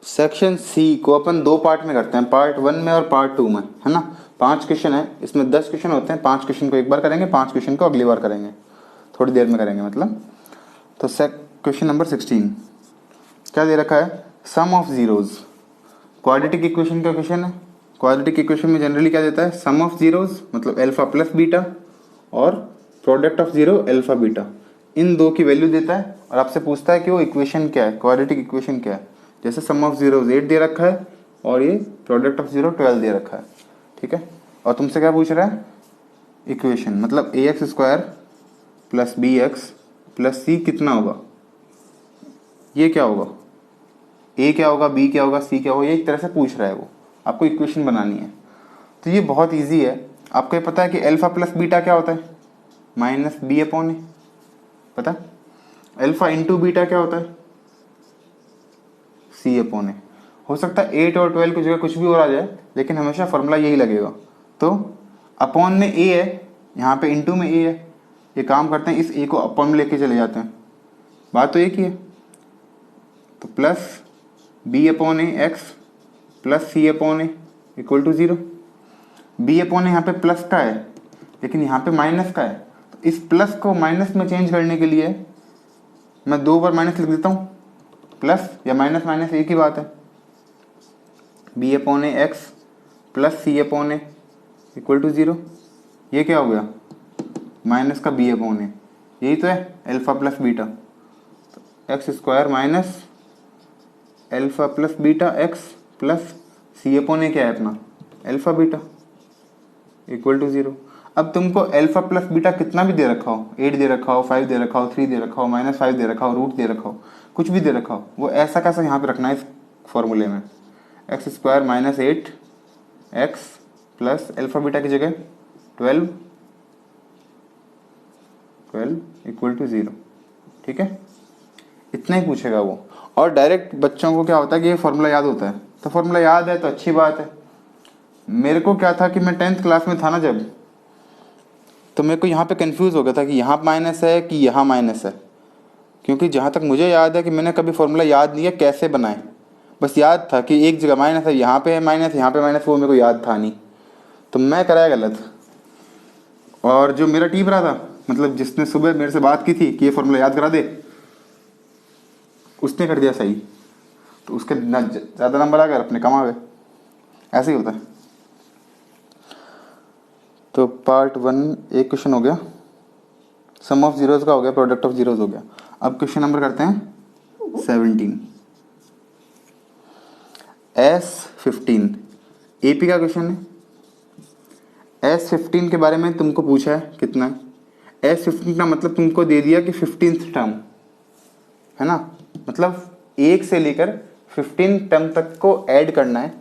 Section C को अपन दो part में करते हैं, पार्ट 1 में और पार्ट 2 में, है ना। 5 क्वेश्चन है इसमें, 10 क्वेश्चन होते हैं। 5 क्वेश्चन को एक बार करेंगे, 5 क्वेश्चन को अगली बार करेंगे, थोड़ी देर में करेंगे मतलब। तो क्वेश्चन नंबर 16 क्या दे रखा है, sum of zeros. Quadratic equation का क्वेश्चन है। क्वाड्रेटिक इक्वेशन में जनरली क्या देता है, सम ऑफ जीरोज मतलब अल्फा प्लस बीटा और product of zero alpha beta, इन दो की वैल्यू देता है और आपसे पूछता है कि वो इक्वेशन क्या है, क्वाड्रेटिक इक्वेशन क्या है। जैसे सम ऑफ जीरो 8 दे रखा है और ये प्रोडक्ट ऑफ जीरो 12 दे रखा है, ठीक है। और तुमसे क्या पूछ रहा है, इक्वेशन मतलब A X square plus B X plus C कितना होगा, ये क्या होगा, ए क्या होगा, बी क्या होगा, सी क्या होगा, ये एक तरह से पूछ रहा है वो, आपको इक्वेशन बनानी है। तो ये बहुत ईजी है। आपको ये पता है कि अल्फा प्लस बीटा क्या होता है, माइनस बी अपॉन ए, पता। अल्फा इंटू बीटा क्या होता है, सी अपॉन ए। हो सकता है 8 और 12 की जगह कुछ भी और आ जाए, लेकिन हमेशा फॉर्मूला यही लगेगा। तो अपॉन में ए है, यहाँ पे इंटू में ए है, ये काम करते हैं, इस ए को अपॉन में लेके चले जाते हैं, बात तो एक ही है। तो plus B upon A X plus C upon A equal to 0। B upon A यहाँ पे प्लस का है लेकिन यहाँ पे माइनस का है, तो इस प्लस को माइनस में चेंज करने के लिए मैं 2 बार माइनस लिख देता हूँ, प्लस या माइनस माइनस एक ही बात है। B upon A X plus C upon A equal to 0। ये क्या हो गया, माइनस का बी अपॉन ए, यही तो है अल्फा प्लस बीटा। तो X square minus alpha plus beta X plus C upon A क्या है अपना, अल्फा बीटा इक्वल टू 0। अब तुमको अल्फा प्लस बीटा कितना भी दे रखा हो, 8 दे रखा हो, 5 दे रखा हो, 3 दे रखा हो, -5 दे रखा हो, रूट दे रखा हो, कुछ भी दे रखा हो, वो ऐसा कैसा यहाँ पे रखना है इस फॉर्मूले में। X square minus 8 x plus alpha beta की जगह 12 इक्वल टू 0, ठीक है। इतना ही पूछेगा वो। और डायरेक्ट बच्चों को क्या होता है कि ये फॉर्मूला याद होता है, तो फॉर्मूला याद है तो अच्छी बात है। मेरे को क्या था कि मैं 10th क्लास में था ना जब, तो मेरे को यहाँ पे कंफ्यूज हो गया था कि यहाँ माइनस है कि यहाँ माइनस है, क्योंकि जहाँ तक मुझे याद है कि मैंने कभी फॉर्मूला याद नहीं है कैसे बनाए, बस याद था कि एक जगह माइनस है, यहाँ पे है माइनस, यहाँ पे माइनस, वो मेरे को याद था नहीं, तो मैं कराया गलत। और जो मेरा टीम रहा था, मतलब जिसने सुबह मेरे से बात की थी कि ये फॉर्मूला याद करा दे, उसने कर दिया सही, तो उसके ज़्यादा नंबर आ गए, अपने कम आ गए, ऐसे ही होता है। तो पार्ट 1 एक क्वेश्चन हो गया, सम ऑफ जीरोज का हो गया, प्रोडक्ट ऑफ जीरोज हो गया। अब क्वेश्चन नंबर करते हैं 17। S15 एपी का क्वेश्चन है। S15 के बारे में तुमको पूछा है कितना है। S15 का मतलब तुमको दे दिया कि 15th टर्म है ना, मतलब 1 से लेकर 15 टर्म तक को ऐड करना है,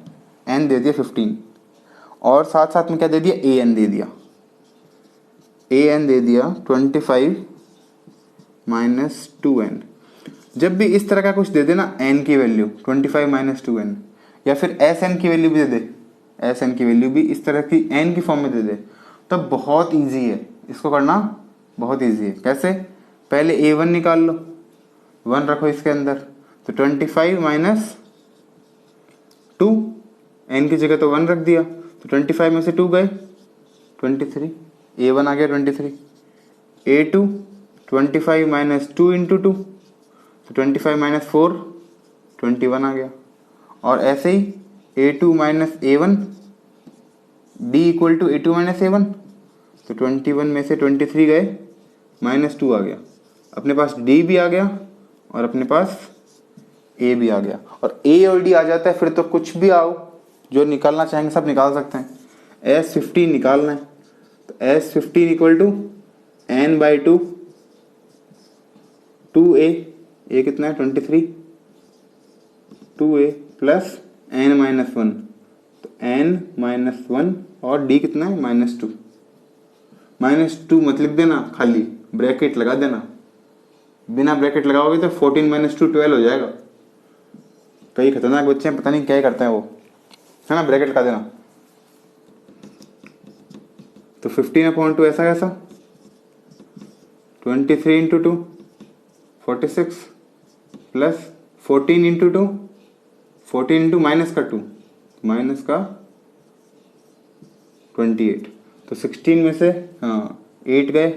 n दे दिया 15 और साथ साथ में क्या दे दिया, an दे दिया, an दे दिया 25 माइनस 2n। जब भी इस तरह का कुछ दे देना n की वैल्यू 25 माइनस 2n, या फिर sn की वैल्यू भी दे दे, sn की वैल्यू भी इस तरह की n की फॉर्म में दे दे, तो बहुत इजी है इसको करना, बहुत इजी है। कैसे, पहले a1 निकाल लो, 1 रखो इसके अंदर, तो 25 माइनस 2, n की जगह तो 1 रख दिया, तो 25 में से 2 गए 23, a1 आ गया 23, a2 25 माइनस 2 इंटू 2, तो 25 माइनस 4 21 आ गया। और ऐसे ही a2 minus a1 d equal to a2 minus a1, तो 21 में से 23 गए, -2 आ गया, अपने पास d भी आ गया और अपने पास a भी आ गया। और a और d आ जाता है फिर तो कुछ भी आओ जो निकालना चाहेंगे सब निकाल सकते हैं। S15 निकालना है, तो S15 equal to n by 2, 2a, a कितना है 23, 2a प्लस n माइनस 1, तो n माइनस 1 और d कितना है -2। -2 मत लिख देना, खाली ब्रैकेट लगा देना, बिना ब्रैकेट लगाओगे तो 14 माइनस 2 12 हो जाएगा। कई खतरनाक बच्चे हैं, पता नहीं क्या करते हैं वो, है ना, ब्रैकेट लगा देना। तो 15/2 ऐसा कैसा, 23 into 2 46 plus 14 into 2 14 into minus का 2, माइनस का 28, तो 16 में से हाँ 8 गए,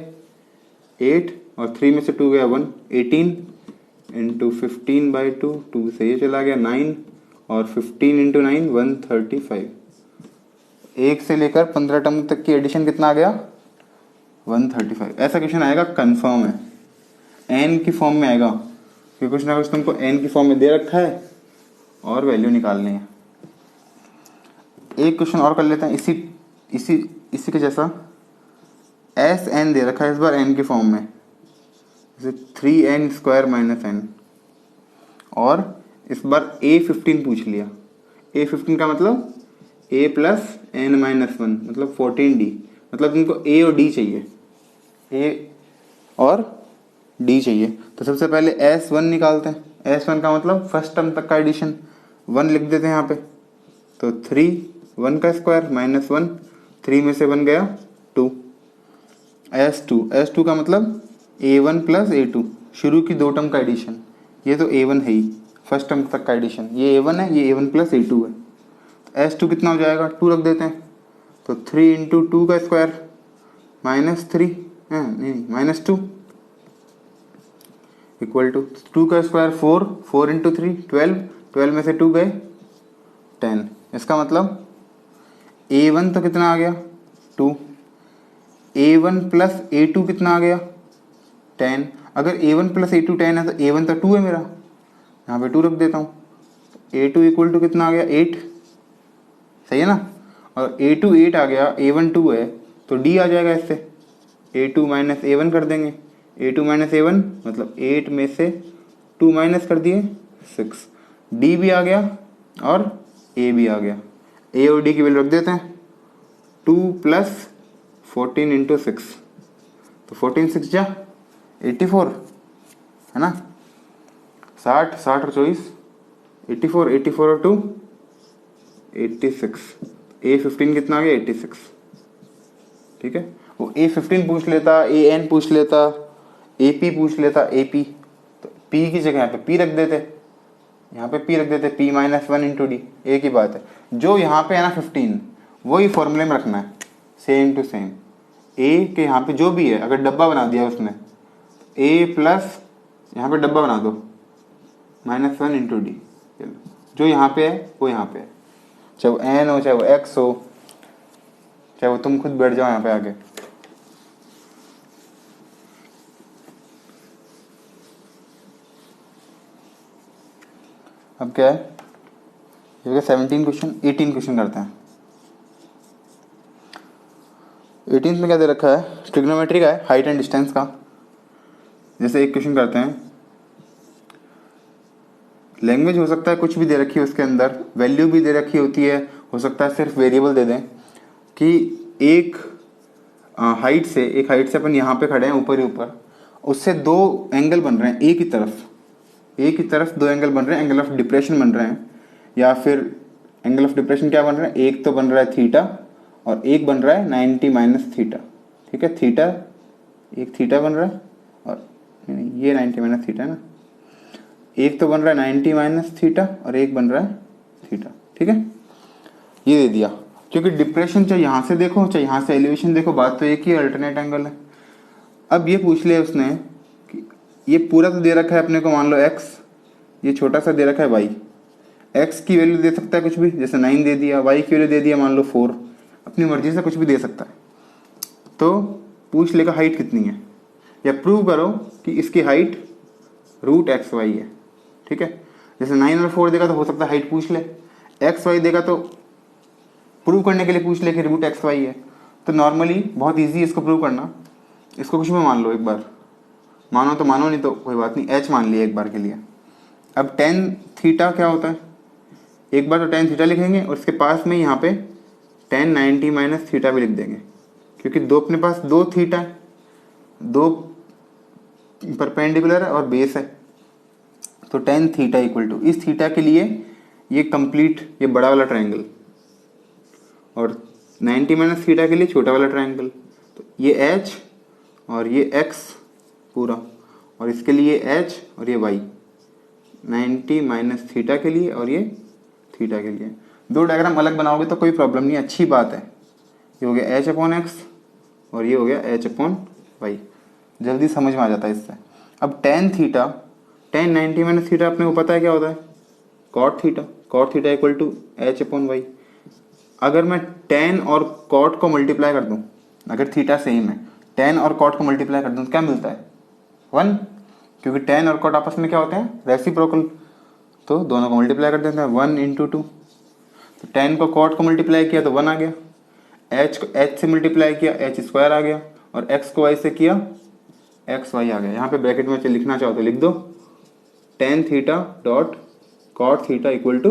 8 और 3 में से 2 गया 1, 18 इंटू 15/2, 2 से ये चला गया 9, और 15 इंटू 9 135। 1 से लेकर 15 टर्म तक की एडिशन कितना आ गया? 135। ऐसा क्वेश्चन आएगा, कंफर्म है, एन की फॉर्म में आएगा, क्योंकि कुछ ना कुछ तुमको एन की फॉर्म में दे रखा है और वैल्यू निकालनी है। एक क्वेश्चन और कर लेते हैं इसी के जैसा। एस एन दे रखा है इस बार एन की फॉर्म में, जैसे 3n² - n, और इस बार A15 पूछ लिया। A15 का मतलब A + n - 1 मतलब 14D, मतलब तुमको A और D चाहिए, A और D चाहिए। तो सबसे पहले S1 निकालते हैं। S1 का मतलब फर्स्ट टर्म तक का एडिशन, 1 लिख देते हैं यहाँ पे। तो 3, 1 का स्क्वायर -1, 3 में से 1 गया 2। S2 का मतलब A1 + A2, शुरू की 2 टर्म का एडिशन। ये तो A1 है ही, फर्स्ट टर्म तक का एडिशन, ये A1 है, ये A1 + A2 है। तो S2 कितना हो जाएगा? 2 रख देते हैं। तो 3 इंटू 2 का स्क्वायर -3, नहीं -2 इक्वल टू 2 का स्क्वायर 4, 4 इंटू 3 12, 12 में से 2 गए 10। इसका मतलब A1 तो कितना आ गया? 2, A1 + A2 कितना आ गया? 10। अगर A1 + A2 10 है तो A1 तो 2 है मेरा, यहाँ पे 2 रख देता हूँ। A2 इक्वल टू कितना आ गया? 8, सही है ना। और A2 8 आ गया, A1 2 है, तो D आ जाएगा इससे। A2 - A1 कर देंगे, A2 - A1 मतलब 8 में से 2 माइनस कर दिए 6, D भी आ गया और A भी आ गया। A और D की वैल्यू रख देते हैं। 2 + 14 इंटू 6, तो 14 6 जा 84 है ना। 60, 60 और 24 84, 84 और 2 86। A15 कितना आ गया? 86। ठीक है, वो A15 पूछ लेता, AN पूछ लेता, AP पूछ लेता, AP, तो P की जगह यहाँ पे P रख देते, यहाँ पे P रख देते, P - 1 इंटू D। एक ही बात है, जो यहाँ पे है ना 15, वही फॉर्मूले में रखना है, सेम टू सेम। A के यहाँ पे जो भी है, अगर डब्बा बना दिया उसने, A प्लस यहाँ पे डब्बा बना दो -1 इंटू D, जो यहाँ पे है वो यहाँ पे है, चाहे वो N हो, चाहे वो X हो, चाहे वो तुम खुद बैठ जाओ यहाँ पे आके। अब क्या है, ये 17 क्वेश्चन, 18 क्वेश्चन करते हैं। 18 में क्या दे रखा है? ट्रिग्नोमेट्री का है, हाइट एंड डिस्टेंस का। जैसे एक क्वेश्चन करते हैं, लैंग्वेज हो सकता है कुछ भी दे रखी है उसके अंदर, वैल्यू भी दे रखी होती है, हो सकता है सिर्फ वेरिएबल दे दें कि एक हाइट से अपन यहाँ पे खड़े हैं ऊपर ही ऊपर, उससे 2 एंगल बन रहे हैं, एक ही तरफ 2 एंगल बन रहे हैं, एंगल ऑफ डिप्रेशन बन रहे हैं, या फिर एंगल ऑफ डिप्रेशन क्या बन रहा है? एक तो बन रहा है थीटा और एक बन रहा है 90 - थीटा। ठीक है, थीटा, एक थीटा बन रहा है, और नहीं ये 90 - थीटा है ना, एक तो बन रहा है 90 - थीटा और एक बन रहा है थीटा। ठीक है, ये दे दिया, क्योंकि डिप्रेशन चाहे यहाँ से देखो चाहे यहाँ से एलिवेशन देखो, बात तो एक ही अल्टरनेट एंगल है। अब ये पूछ लिया उसने कि ये पूरा तो दे रखा है अपने को, मान लो x, ये छोटा सा दे रखा है y, x की वैल्यू दे सकता है कुछ भी, जैसे 9 दे दिया, y की वैल्यू दे दिया मान लो 4, अपनी मर्जी से कुछ भी दे सकता है। तो पूछ लेगा हाइट कितनी है, या प्रूव करो कि इसकी हाइट √xy है। ठीक है, जैसे 9 और 4 देगा तो हो सकता है हाइट पूछ ले, xy देगा तो प्रूव करने के लिए पूछ ले कि √xy है। तो नॉर्मली बहुत इजी है इसको प्रूव करना। इसको कुछ भी मान लो, एक बार मानो तो मानो, नहीं तो कोई बात नहीं, h मान लिया एक बार के लिए। अब tan थीटा क्या होता है, एक बार तो tan थीटा लिखेंगे और इसके पास में यहाँ पे tan 90 - थीटा भी लिख देंगे, क्योंकि दो अपने पास 2 थीटा है, 2 परपेंडिकुलर है और बेस है। तो tan थीटा इक्वल टू, इस थीटा के लिए ये कंप्लीट, ये बड़ा वाला ट्रायंगल, और 90 - थीटा के लिए छोटा वाला ट्रायंगल। तो ये h और ये x पूरा, और इसके लिए h और ये y, 90 - थीटा के लिए और ये थीटा के लिए। दो डायग्राम अलग बनाओगे तो कोई प्रॉब्लम नहीं, अच्छी बात है। ये हो गया एच अपॉन एक्स और ये हो गया एच अपॉन वाई, जल्दी समझ में आ जाता है इससे। अब tan theta, tan 90 minus theta अपने को पता है क्या होता है, cot theta. Cot theta equal to H upon Y. अगर मैं टेन और कॉट को मल्टीप्लाई कर दूं, अगर थीटा सेम है, टेन और कॉट को मल्टीप्लाई कर दूं तो क्या मिलता है, 1, क्योंकि टेन और कॉट आपस में क्या होते हैं, रेसिप्रोकल। तो दोनों को मल्टीप्लाई कर देते हैं, 1 इंटू 2। तो टेन को कॉट को मल्टीप्लाई किया तो 1 आ गया, एच को एच से मल्टीप्लाई किया एच स्क्वायर आ गया, और एक्स को वाई से किया एक्स वाई आ गया। यहाँ पे ब्रैकेट में लिखना चाहो तो लिख दो, tan theta dot cot theta equal to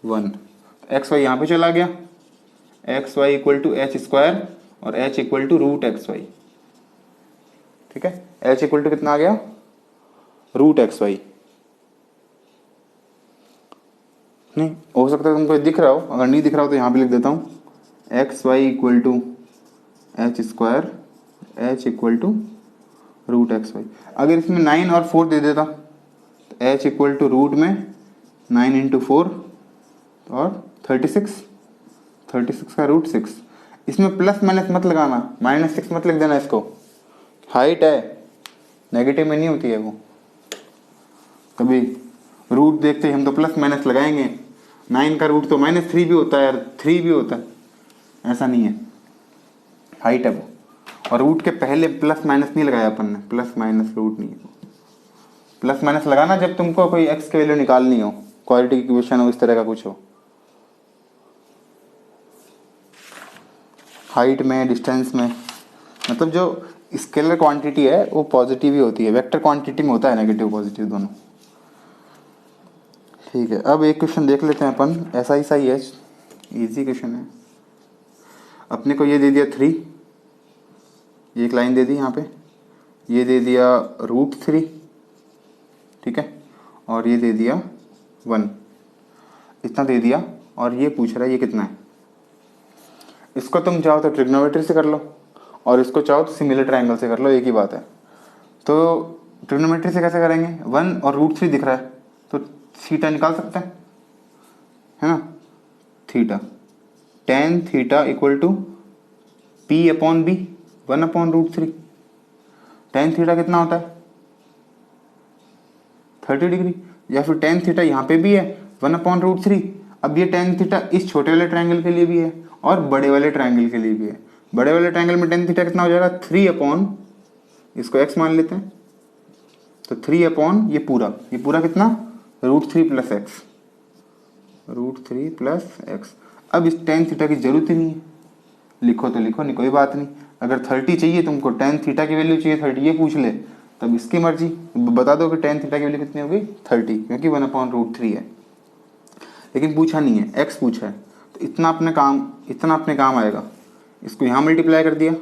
1। X Y यहाँ पे चला गया, X Y equal to H square और H equal to root X Y. ठीक है, एच इक्वल टू कितना आ गया, रूट एक्स वाई। नहीं हो सकता है तुमको दिख रहा हो, अगर नहीं दिख रहा हो तो यहाँ पे लिख देता हूँ, X Y equal to H square H equal to root X Y. अगर इसमें 9 और 4 दे देता तो एच इक्वल टू रूट में 9 इंटू 4 और 36, 36 का रूट 6। इसमें प्लस माइनस मत लगाना, -6 मत लिख देना इसको, हाइट है, नेगेटिव में नहीं होती है वो। कभी रूट देखते ही हम तो प्लस माइनस लगाएंगे, 9 का रूट तो -3 भी होता है और 3 भी होता है, ऐसा नहीं है, हाइट है वो। और रूट के पहले प्लस माइनस नहीं लगाया अपन ने, प्लस माइनस रूट नहीं है। प्लस माइनस लगाना जब तुमको कोई एक्स की वैल्यू निकालनी हो, क्वाड्रेटिक इक्वेशन हो, इस तरह का कुछ हो, हाइट में, डिस्टेंस में, मतलब जो स्केलर क्वांटिटी है वो पॉजिटिव ही होती है, वेक्टर क्वांटिटी में होता है नेगेटिव पॉजिटिव दोनों। ठीक है, अब एक क्वेश्चन देख लेते हैं अपन, ऐसा ही सही है, इजी क्वेश्चन है। अपने को ये दे दिया 3, एक लाइन दे दी यहाँ पे, ये दे दिया √3, ठीक है, और ये दे दिया 1, इतना दे दिया, और ये पूछ रहा है ये कितना है। इसको तुम चाहो तो ट्रिग्नोमेट्री से कर लो, और इसको चाहो तो सिमिलर ट्रायंगल से कर लो, एक ही बात है। तो ट्रिग्नोमेट्री से कैसे करेंगे, 1 और √3 दिख रहा है तो थीटा निकाल सकते हैं, है ना। Theta, tan theta equal to P upon B, 1 upon √3। Tan theta कितना होता है, 30 डिग्री, या फिर टेन थीटा यहाँ पे भी है 1 अपॉन √3। अब ये टेन थीटा इस छोटे वाले ट्रायंगल के लिए भी है और बड़े वाले ट्रायंगल के लिए भी है। बड़े वाले ट्रायंगल में टेन थीटा कितना हो जाएगा, 3 अपॉन, इसको x मान लेते हैं, तो 3 अपॉन ये पूरा कितना, √3 प्लस एक्स, √3 प्लस एक्स। अब इस टेन थीटा की जरूरत ही नहीं है, लिखो तो लिखो, नहीं कोई बात नहीं। अगर 30 चाहिए तुमको, टेन थीटा की वैल्यू चाहिए 30, ये पूछ ले, तब इसकी मर्जी, बता दो कि टेन थीटा की वैल्यू कितनी होगी 30, क्योंकि 1 अपॉन √3 है। लेकिन पूछा नहीं है, एक्स पूछा है, तो इतना अपने काम आएगा। इसको यहाँ मल्टीप्लाई कर दिया,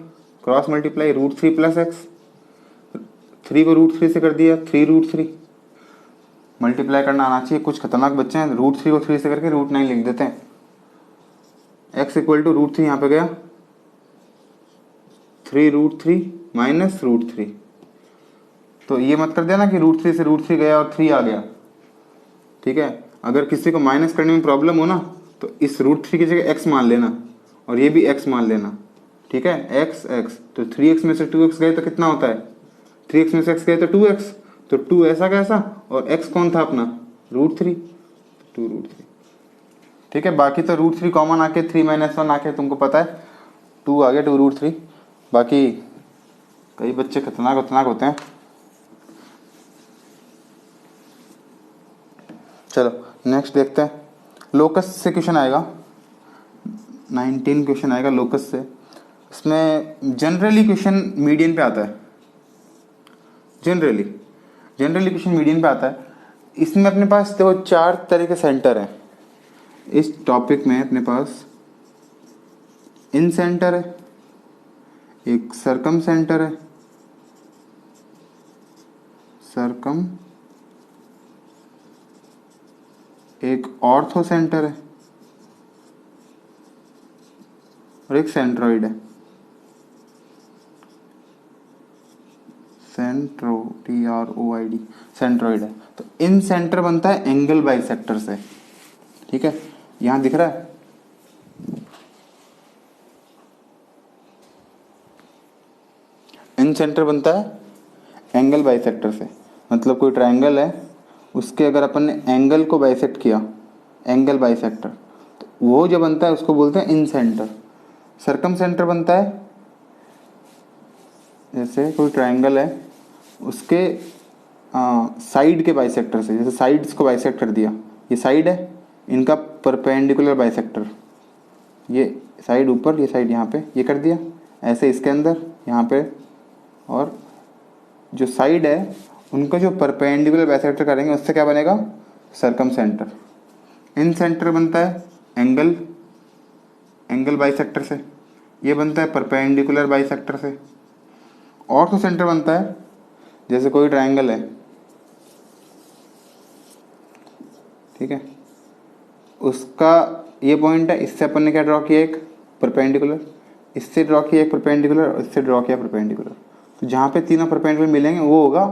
क्रॉस मल्टीप्लाई, √3 प्लस एक्स, 3 को √3 से कर दिया 3√3। मल्टीप्लाई करना आना चाहिए, कुछ खतरनाक बच्चे हैं, √3 को 3 से करके √9 लिख देते हैं। एक्स इक्वल टू √3 यहाँ पे गया, 3√3 माइनस √3। तो ये मत कर देना कि √3 से √3 गया और 3 आ गया, ठीक है। अगर किसी को माइनस करने में प्रॉब्लम हो ना, तो इस √3 की जगह x मान लेना, और ये भी x मान लेना, ठीक है। x तो 3x में से 2x गए तो कितना होता है, 3x में से x गए तो 2x, तो 2 ऐसा कैसा, और x कौन था अपना, √3, 2√3, ठीक है। बाकी तो √3 कॉमन आके 3 - 1 आके तुमको पता है 2 आ गया, 2√3। बाकी कई बच्चे खतरनाक होते हैं। चलो नेक्स्ट देखते हैं, लोकस से क्वेश्चन आएगा, 19 क्वेश्चन आएगा लोकस से। इसमें जनरली क्वेश्चन मीडियन पे आता है, जनरली क्वेश्चन मीडियन पे आता है। इसमें अपने पास देखो 4 तरह के सेंटर हैं इस टॉपिक में। अपने पास इन सेंटर है, एक सरकम सेंटर है, सरकम, एक ऑर्थो सेंटर है, और एक सेंट्रोइड है, TROID, सेंट्रोइड है। तो इन सेंटर बनता है एंगल बाइसेक्टर से, ठीक है, यहाँ दिख रहा है। इन सेंटर बनता है एंगल बाइसेक्टर से, मतलब कोई ट्रायंगल है उसके अगर अपन ने एंगल को बाइसेक्ट किया, एंगल बाइसेक्टर, तो वो जो बनता है उसको बोलते हैं इन सेंटर। सरकम सेंटर बनता है जैसे कोई ट्रायंगल है उसके साइड के बाइसेक्टर से, जैसे साइड्स को बाइसेक्ट कर दिया, ये साइड है, इनका परपेंडिकुलर बाइसेक्टर, ये साइड ऊपर, ये साइड यहाँ पे, ये कर दिया। ऐसे इसके अंदर यहाँ पे, और जो साइड है उनको जो परपेंडिकुलर बाइसेक्टर करेंगे उससे क्या बनेगा, सरकम सेंटर। इन सेंटर बनता है एंगल, एंगल बाइसेक्टर से, ये बनता है परपेंडिकुलर बाइसेक्टर से। ऑर्थो सेंटर बनता है जैसे कोई ट्रायंगल है, ठीक है, उसका ये पॉइंट है, इससे अपन ने क्या ड्रॉ किया, एक परपेंडिकुलर, इससे ड्रॉ किया एक परपेंडिकुलर, और इससे ड्रॉ किया परपेंडिकुलर, तो जहाँ पे तीनों परपेंडिकुलर मिलेंगे वो होगा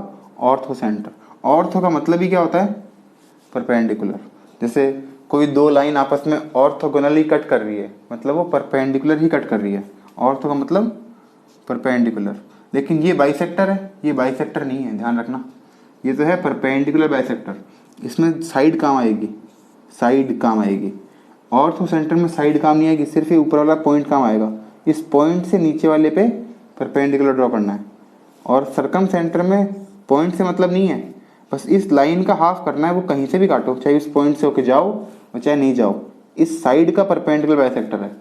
ऑर्थो सेंटर। ऑर्थो का मतलब ही क्या होता है, परपेंडिकुलर। जैसे कोई दो लाइन आपस में ऑर्थोगोनली कट कर रही है, मतलब वो परपेंडिकुलर ही कट कर रही है, ऑर्थो का मतलब परपेंडिकुलर। लेकिन ये बाइसेक्टर है, ये बाइसेक्टर नहीं है, ध्यान रखना, ये तो है परपेंडिकुलर बाइसेक्टर, इसमें साइड काम आएगी, साइड काम आएगी। ऑर्थो सेंटर में साइड काम नहीं आएगी, सिर्फ ये ऊपर वाला पॉइंट काम आएगा, इस पॉइंट से नीचे वाले पे परपेंडिकुलर ड्रॉ करना है। और सरकम सेंटर में पॉइंट से मतलब नहीं है, बस इस लाइन का हाफ करना है, वो कहीं से भी काटो, चाहे उस पॉइंट से होके जाओ और चाहे नहीं जाओ, इस साइड का परपेंडिकुलर बाइसेक्टर है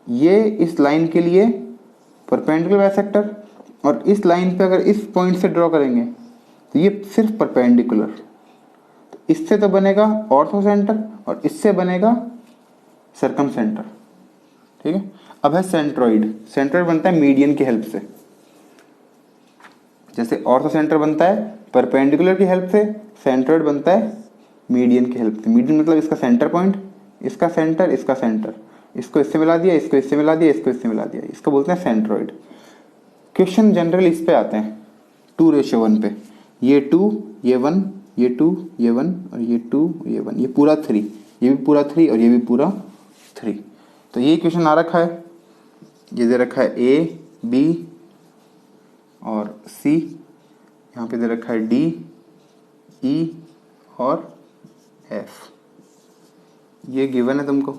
ये, इस लाइन के लिए परपेंडिकुलर बाइसेक्टर, और इस लाइन पे अगर इस पॉइंट से ड्रॉ करेंगे तो ये सिर्फ परपेंडिकुलर, तो इससे तो बनेगा ऑर्थो सेंटर और इससे बनेगा सरकम सेंटर, ठीक है। अब है सेंट्रोइड, सेंट्रोइड बनता है मीडियन की हेल्प से, जैसे ऑर्थो सेंटर बनता है परपेंडिकुलर की हेल्प से, सेंट्रोइड बनता है मीडियन की हेल्प से। मीडियन मतलब इसका सेंटर पॉइंट, इसका सेंटर, इसका सेंटर, इसको इससे मिला दिया, इसको इससे मिला दिया, इसको इससे मिला दिया, इसको बोलते हैं सेंट्रोइड। क्वेश्चन जनरल इस पे आते हैं 2:1 पे, ये 2 ये 1, ये 2 ये 1, और ये 2 ये 1, ये पूरा 3, ये भी पूरा 3 और ये भी पूरा 3। तो ये क्वेश्चन आ रखा है, ये दे रखा है ए बी और सी, यहाँ पे दे रखा है डी ई और एफ, ये गिवन है तुमको,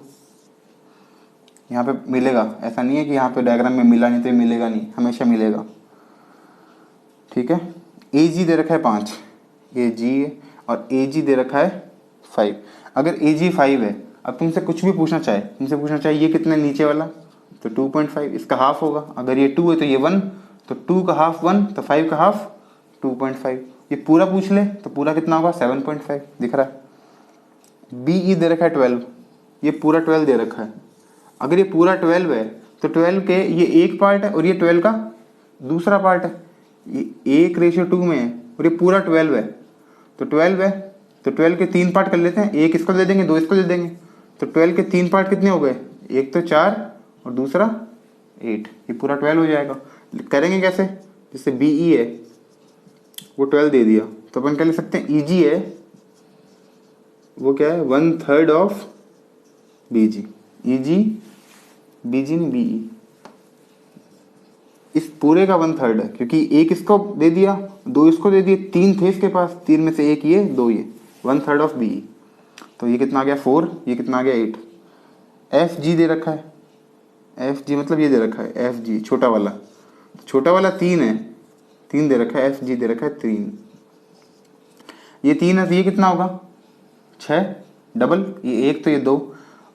यहाँ पे मिलेगा, ऐसा नहीं है कि यहाँ पे डायग्राम में मिला नहीं तो ये मिलेगा नहीं, हमेशा मिलेगा, ठीक है। ए जी दे रखा है 5, ए जी है, और ए जी दे रखा है 5। अगर ए जी 5 है, अब तुमसे कुछ भी पूछना चाहे, तुमसे पूछना चाहे ये कितना नीचे वाला, तो 2.5, इसका हाफ होगा। अगर ये 2 है तो ये 1, तो 2 का हाफ 1, तो 5 का हाफ 2.5। ये पूरा पूछ ले तो पूरा कितना होगा, 7.5 दिख रहा है। बी ई दे रखा है 12, ये पूरा 12 दे रखा है। अगर ये पूरा 12 है तो 12 के ये एक पार्ट है और ये 12 का दूसरा पार्ट है, ये 1:2 में है, और ये पूरा 12 है, तो 12 है तो 12 के 3 पार्ट कर लेते हैं, एक इसको दे देंगे, दो इसको दे देंगे, तो 12 के 3 पार्ट कितने हो गए, एक तो 4 और दूसरा 8, ये पूरा 12 हो जाएगा। करेंगे कैसे, जैसे बी ई है वो 12 दे दिया, तो अपन क्या लिख सकते हैं, ई जी है वो क्या है, 1/3 of B G, E G B G नहीं बी ई, इस पूरे का 1/3 है, क्योंकि एक इसको दे दिया, दो इसको दे दिए, 3 थे इसके पास, 3 में से एक ये, 2 ये, 1/3 ऑफ बी ई, तो ये कितना आ गया 4, ये कितना आ गया 8। एफ जी दे रखा है, एफ जी मतलब ये दे रखा है एफ जी छोटा वाला, 3 है, 3 दे रखा है, एफ जी दे रखा है 3, ये 3 है तो ये कितना होगा 6 डबल, ये 1 तो ये 2।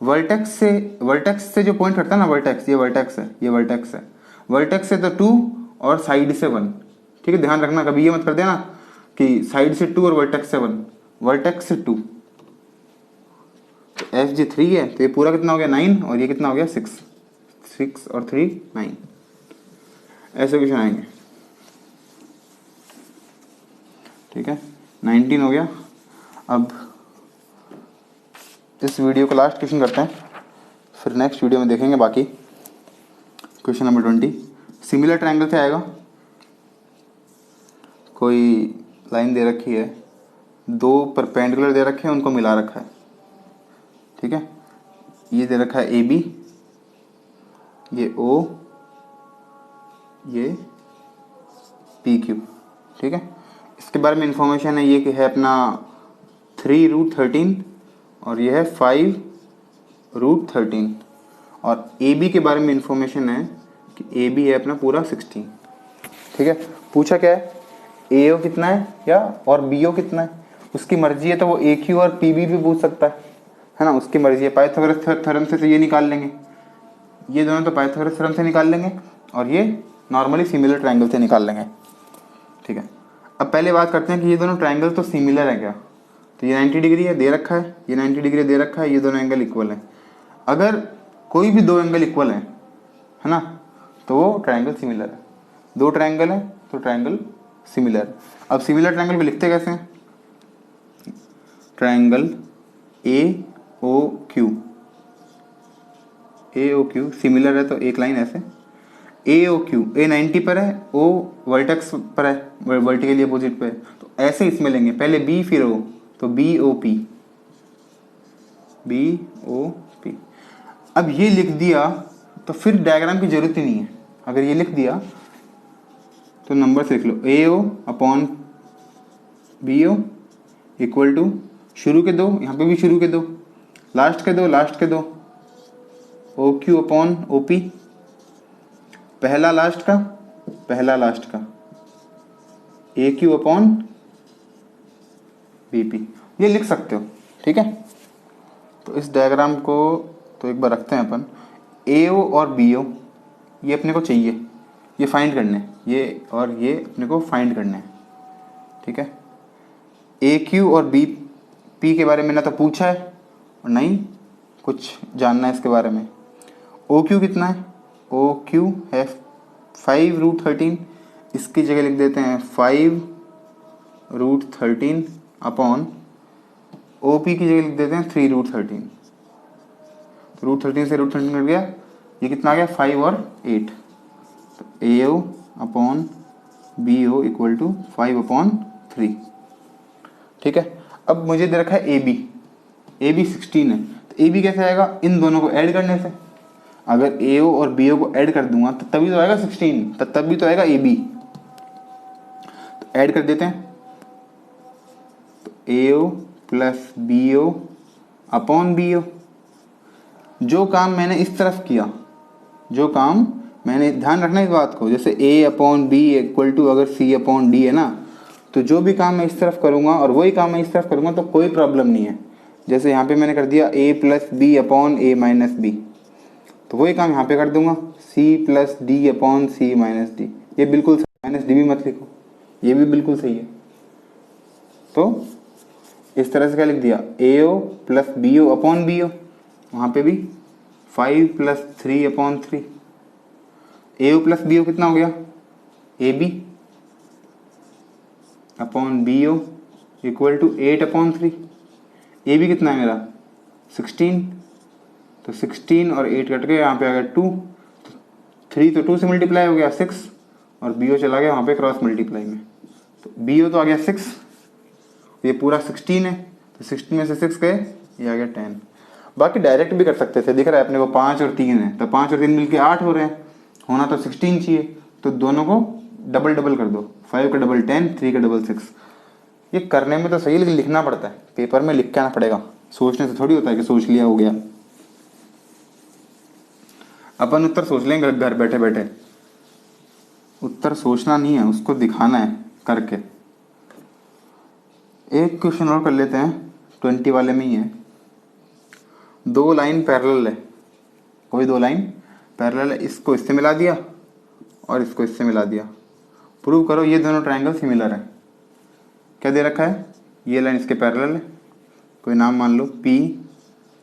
वर्टेक्स से जो पॉइंट हटता है ना, वर्टेक्स, ये वर्टेक्स है, ये वर्टेक्स है, वर्टेक्स से तो 2 और साइड से 1, ठीक है। ध्यान रखना, कभी ये मत कर देना कि साइड से 2 और वर्टेक्स से 1, वर्टेक्स से 2, तो एफ जी 3 है, तो ये पूरा कितना हो गया 9, और ये कितना हो गया 6 और 3 9, ऐसे क्वेश्चन आएंगे, ठीक है। 19 हो गया। अब इस वीडियो का लास्ट क्वेश्चन करते हैं, फिर नेक्स्ट वीडियो में देखेंगे बाकी। क्वेश्चन नंबर 20, सिमिलर ट्रायंगल से आएगा, कोई लाइन दे रखी है, दो परपेंडिकुलर दे रखे हैं, उनको मिला रखा है, ठीक है, ये दे रखा है ए बी, ये ओ, ये पी क्यू। ठीक है, इसके बारे में इंफॉर्मेशन है ये कि है अपना 3√13 और ये है 5√13। और ए बी के बारे में इंफॉर्मेशन है कि ए बी है अपना पूरा 16। ठीक है, पूछा क्या है, ए ओ कितना है या और बी ओ कितना है, उसकी मर्जी है तो वो ए क्यू और पी बी भी पूछ सकता है ना, उसकी मर्जी है। पाइथागोरस थ्योरम से तो ये निकाल लेंगे, ये दोनों तो पाइथागोरस थ्योरम से निकाल लेंगे और ये नॉर्मली सिमिलर ट्रायंगल से निकाल लेंगे। ठीक है, अब पहले बात करते हैं कि ये दोनों ट्रायंगल तो सिमिलर है क्या। तो ये 90 डिग्री है, दे रखा है, ये 90 डिग्री दे रखा है, ये दोनों एंगल इक्वल है। अगर कोई भी दो एंगल इक्वल है ना, तो वो ट्रायंगल सिमिलर है। दो ट्रायंगल है तो ट्रायंगल सिमिलर। अब सिमिलर ट्रायंगल को लिखते कैसे हैं, triangle A O Q, A O Q similar है तो एक लाइन ऐसे, ए ओ क्यू, ए 90 पर है, ओ वर्टेक्स पर है, वर्टिकली अपोजिट पे है, तो ऐसे इसमें लेंगे, पहले बी फिर ओ, तो B O P, B O P. अब ये लिख दिया तो फिर डायग्राम की जरूरत ही नहीं है। अगर ये लिख दिया तो नंबर से लिख लो, A O upon B O equal to शुरू के दो, यहाँ पे भी शुरू के दो, लास्ट के दो, लास्ट के दो, O Q upon O P, पहला लास्ट का, पहला लास्ट का, A Q upon B P, ये लिख सकते हो। ठीक है, तो इस डायग्राम को तो एक बार रखते हैं अपन, ए ओ और बी ओ ये अपने को चाहिए, ये फाइंड करने हैं, ये और ये अपने को फाइंड करने हैं। ठीक है, ए क्यू और बी पी के बारे में ना तो पूछा है और नहीं कुछ जानना है इसके बारे में। ओ क्यू कितना है, ओ क्यू है 5√13, इसकी जगह लिख देते हैं 5√13 अपॉन ओ पी की जगह लिख देते हैं 3√13। तो √13 से √13 कट गया, ये कितना आ गया 5 और 8, तो A O upon B O equal to 5/3। ठीक है, अब मुझे दे रखा है ए बी 16 है, तो ए बी कैसे आएगा, इन दोनों को ऐड करने से। अगर ए ओ और बी ओ को ऐड कर दूंगा तो तभी तो आएगा 16, तब भी तो आएगा ए बी। तो ऐड कर देते हैं, तो A O plus B O upon B O. जो काम मैंने इस तरफ किया, जो काम मैंने, ध्यान रखना इस बात को, जैसे ए अपॉन बी इक्वल टू अगर सी अपॉन डी है ना, तो जो भी काम मैं इस तरफ करूँगा और वही काम मैं इस तरफ करूँगा तो कोई प्रॉब्लम नहीं है। जैसे यहाँ पे मैंने कर दिया ए प्लस बी अपॉन ए माइनस बी, तो वही काम यहाँ पे कर दूंगा, सी प्लस डी अपॉन सी माइनस डी। ये बिल्कुल माइनस डी भी मत लिखो, ये भी बिल्कुल सही है। तो इस तरह से क्या लिख दिया, A O plus B O upon B O, वहाँ पे भी 5 + 3/3। ए ओ प्लस बी ओ कितना हो गया, A B upon B O equal to 8/3। A B कितना है मेरा 16, तो 16 और 8 कट गए, यहाँ पे आ गया 2, 3 तो 2 से मल्टीप्लाई हो गया 6, और बी ओ चला गया वहाँ पे क्रॉस मल्टीप्लाई में, तो बी ओ तो आ गया 6, ये पूरा 16 है, तो 16 में से 6 गए, ये आ गया 10। बाकी डायरेक्ट भी कर सकते थे, दिख रहा है अपने को 5 और 3 है, तो 5 और 3 मिलके 8 हो रहे हैं, होना तो 16 चाहिए, तो दोनों को डबल डबल कर दो, 5 का डबल 10, 3 का डबल 6। ये करने में तो सही, लेकिन लिखना पड़ता है, पेपर में लिख के आना पड़ेगा, सोचने से थोड़ी होता है कि सोच लिया हो गया। अपन उत्तर सोच लेंगे घर बैठे बैठे, उत्तर सोचना नहीं है, उसको दिखाना है करके। एक क्वेश्चन और कर लेते हैं, 20 वाले में ही है। दो लाइन पैरेलल है, कोई दो लाइन पैरेलल है, इसको इससे मिला दिया और इसको इससे मिला दिया, प्रूव करो ये दोनों ट्रायंगल सिमिलर है। क्या दे रखा है, ये लाइन इसके पैरेलल है, कोई नाम मान लो पी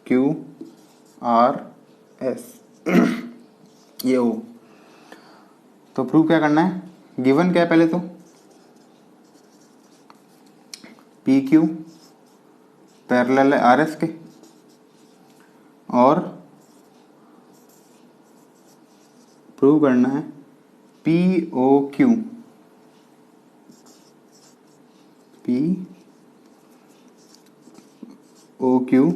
क्यू आर एस, ये ओ। तो प्रूव क्या करना है, गिवन क्या है पहले तो, पी क्यू पैरेलल है आर एस के, और प्रूव करना है P O Q, P O Q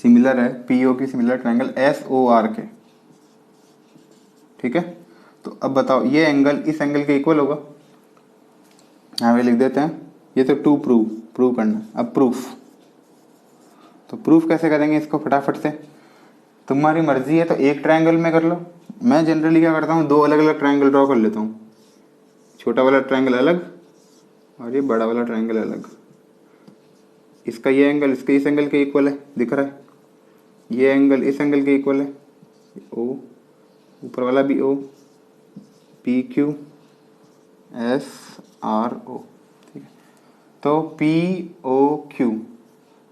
similar है, P O Q similar triangle S O R के। ठीक है, तो अब बताओ ये एंगल इस एंगल के इक्वल होगा, यहाँ पे लिख देते हैं। ये तो टू प्रूव करना। अब प्रूफ, तो प्रूफ कैसे करेंगे इसको फटाफट से, तुम्हारी मर्जी है तो एक ट्रायंगल में कर लो। मैं जनरली क्या करता हूँ, दो अलग अलग ट्रायंगल ड्रॉ कर लेता हूँ, छोटा वाला ट्रायंगल अलग और ये बड़ा वाला ट्रायंगल अलग। इसका ये एंगल इसके इस एंगल के इक्वल है, दिख रहा है, ये एंगल इस एंगल के इक्वल है, ओ ऊपर वाला भी O, P Q S R O. ठीक है, तो पी ओ क्यू,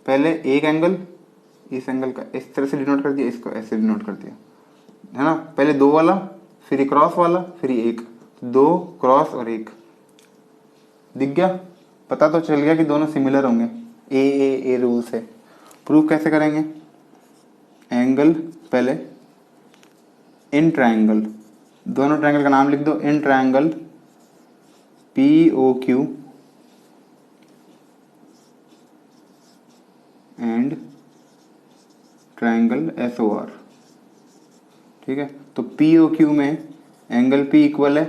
पहले एक एंगल इस एंगल का इस तरह से डिनोट कर दिया, इसको ऐसे डिनोट कर दिया, है ना। पहले दो वाला, फिर क्रॉस वाला, फिर एक, दो क्रॉस और एक, दिख गया, पता तो चल गया कि दोनों सिमिलर होंगे। ए रूल से प्रूफ कैसे करेंगे, एंगल पहले इन ट्रायंगल, दोनों ट्रायंगल का नाम लिख दो, in triangle P O Q and triangle S O R. ठीक है, तो पी ओ क्यू में एंगल पी इक्वल है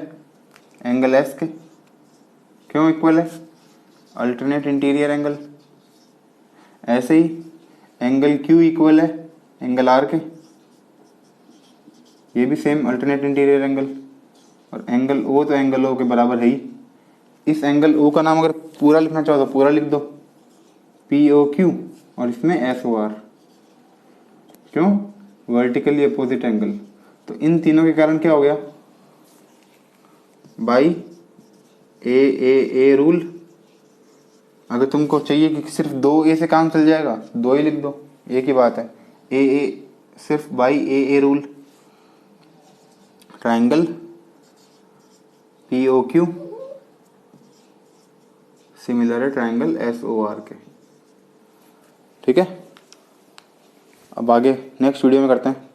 एंगल एस के, क्यों इक्वल है, अल्टरनेट इंटीरियर एंगल। ऐसे ही एंगल क्यू इक्वल है एंगल आर के, ये भी सेम अल्टरनेट इंटीरियर एंगल। और एंगल ओ तो एंगल ओ के बराबर है ही। इस एंगल ओ का नाम अगर पूरा लिखना चाहो तो पूरा लिख दो, पी ओ क्यू, और इसमें एस ओ आर, क्यों, वर्टिकली अपोजिट एंगल। तो इन तीनों के कारण क्या हो गया, बाई ए रूल। अगर तुमको चाहिए कि सिर्फ दो ए से काम चल जाएगा, दो ही लिख दो, एक ही बात है, ए सिर्फ by A rule, triangle P O Q similar है ट्रायंगल एस ओ आर के। ठीक है, अब आगे नेक्स्ट वीडियो में करते हैं।